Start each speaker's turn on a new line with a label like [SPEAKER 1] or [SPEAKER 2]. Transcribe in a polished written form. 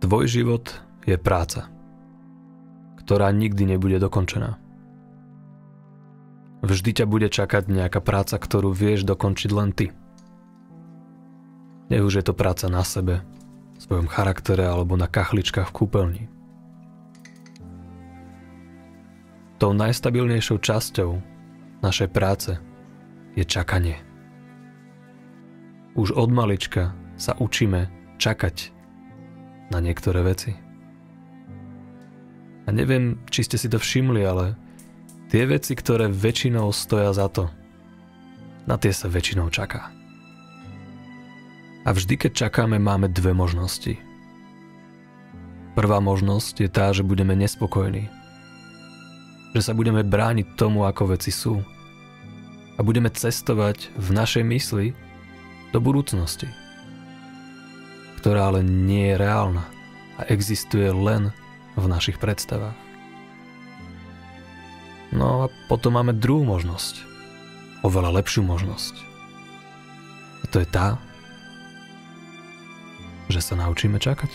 [SPEAKER 1] Tvoj život je práca, ktorá nikdy nebude dokončená. Vždy ťa bude čakať nejaká práca, ktorú vieš dokončiť len ty. Nech už je to práca na sebe, v svojom charaktere alebo na kachličkách v kúpeľni. Tou najstabilnejšou časťou našej práce je čakanie. Už od malička sa učíme čakať na niektoré veci. A neviem, či ste si to všimli, ale tie veci, ktoré väčšinou stoja za to, na tie sa väčšinou čaká. A vždy, keď čakáme, máme dve možnosti. Prvá možnosť je tá, že budeme nespokojní. Že sa budeme brániť tomu, ako veci sú. A budeme cestovať v našej mysli do budúcnosti, ktorá ale nie je reálna a existuje len v našich predstavách. No a potom máme druhú možnosť, oveľa lepšiu možnosť. A to je tá, že sa naučíme čakať.